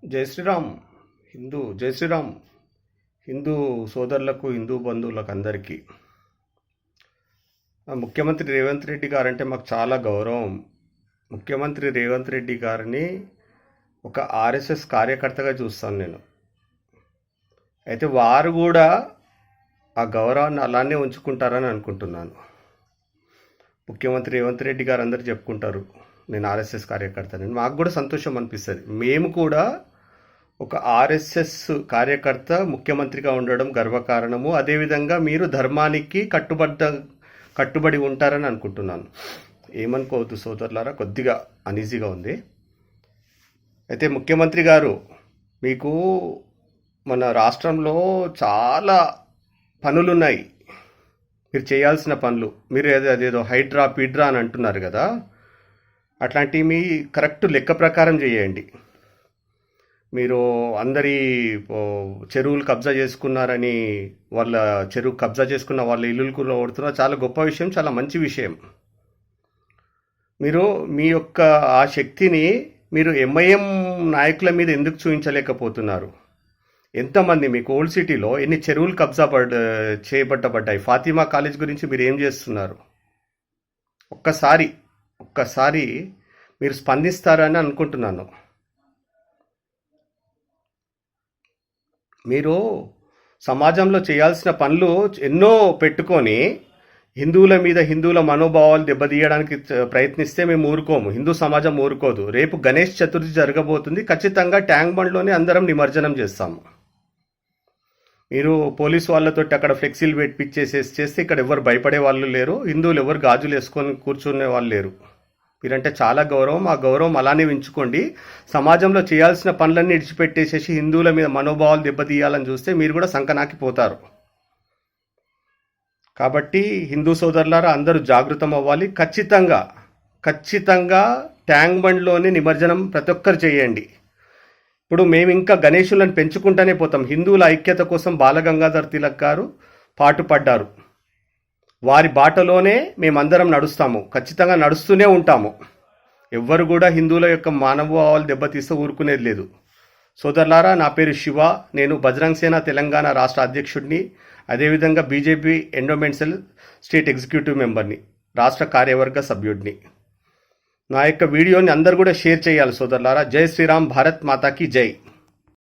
జై శ్రీరామ్. జై శ్రీరామ్. హిందూ సోదరులకు, హిందూ బంధువులకు అందరికీ ముఖ్యమంత్రి రేవంత్ రెడ్డి గారంటే మాకు చాలా గౌరవం. ముఖ్యమంత్రి రేవంత్ రెడ్డి గారిని ఒక ఆర్ఎస్ఎస్ కార్యకర్తగా చూస్తాను నేను. అయితే వారు కూడా ఆ గౌరవాన్ని అలానే ఉంచుకుంటారని అనుకుంటున్నాను. ముఖ్యమంత్రి రేవంత్ రెడ్డి గారు అందరు చెప్పుకుంటారు నేను ఆర్ఎస్ఎస్ కార్యకర్తని. మాకు కూడా సంతోషం అనిపిస్తుంది. మేము కూడా ఒక ఆర్ఎస్ఎస్ కార్యకర్త ముఖ్యమంత్రిగా ఉండడం గర్వకారణము. అదేవిధంగా మీరు ధర్మానికి కట్టుబడి ఉంటారని అనుకుంటున్నాను. ఏమనుకోవద్దు సోదరులారా, కొద్దిగా అనీజీగా ఉంది. అయితే ముఖ్యమంత్రి గారు, మీకు మన రాష్ట్రంలో చాలా పనులున్నాయి, మీరు చేయాల్సిన పనులు. మీరు అదేదో హైడ్రా పీడ్రా అని అంటున్నారు కదా, అట్లాంటివి మీ కరెక్ట్ లెక్క ప్రకారం చేయండి. మీరు అందరి చెరువులు కబ్జా చేసుకున్నారని, వాళ్ళ చెరువు కబ్జా చేసుకున్న వాళ్ళ ఇల్లులు కూడా ఓడుతున్నారు. చాలా గొప్ప విషయం, చాలా మంచి విషయం. మీరు మీ యొక్క ఆ శక్తిని మీరు ఎంఐఎం నాయకుల మీద ఎందుకు చూపించలేకపోతున్నారు? ఎంతమంది మీకు ఓల్డ్ సిటీలో ఎన్ని చెరువులు కబ్జా చేయబడ్డాయి? ఫాతిమా కాలేజ్ గురించి మీరు ఏం చేస్తున్నారు? ఒక్కసారి మీరు స్పందిస్తారని అనుకుంటున్నాను. మీరు సమాజంలో చేయాల్సిన పనులు ఎన్నో పెట్టుకొని హిందువుల మనోభావాలు దెబ్బతీయడానికి ప్రయత్నిస్తే మేము ఊరుకోము. హిందూ సమాజం ఊరుకోదు. రేపు గణేష్ చతుర్థి జరగబోతుంది. ఖచ్చితంగా ట్యాంక్ బండ్లోనే అందరం నిమజ్జనం చేస్తాము. మీరు పోలీసు వాళ్ళతో అక్కడ ఫ్లెక్సీలు చేస్తే ఇక్కడ ఎవరు భయపడే వాళ్ళు లేరు. హిందువులు ఎవరు గాజులు వేసుకొని కూర్చునే వాళ్ళు లేరు. మీరంటే చాలా గౌరవం. ఆ గౌరవం అలానే ఉంచుకోండి. సమాజంలో చేయాల్సిన పనులన్నీ ఇడిచిపెట్టేసేసి హిందువుల మీద మనోభావాలు దెబ్బతీయాలని చూస్తే మీరు కూడా సంకనాకిపోతారు. కాబట్టి హిందూ సోదరులారా, అందరూ జాగృతం అవ్వాలి. ఖచ్చితంగా ట్యాంక్ బండ్లోనే నిమజ్జనం ప్రతి ఒక్కరు చేయండి. ఇప్పుడు మేము ఇంకా గణేశులను పెంచుకుంటూనే పోతాం. హిందువుల ఐక్యత కోసం బాలగంగాధర్ తిలక్ గారు పాటుపడ్డారు. వారి బాటలోనే మేమందరం నడుస్తాము. ఖచ్చితంగా నడుస్తూనే ఉంటాము. ఎవ్వరు కూడా హిందువుల యొక్క మానవభావాలు దెబ్బతీస్తే ఊరుకునేది లేదు. సోదరులారా, నా పేరు శివ. నేను బజరంగ్ సేన తెలంగాణ రాష్ట్ర అధ్యక్షుడిని. అదేవిధంగా బీజేపీ ఎండోమెంట్సల్ స్టేట్ ఎగ్జిక్యూటివ్ మెంబర్ని, రాష్ట్ర కార్యవర్గ సభ్యుడిని. నా యొక్క వీడియోని అందరూ కూడా షేర్ చేయాలి సోదరులారా. జై శ్రీరామ్. భారత్ మాతాకి జై.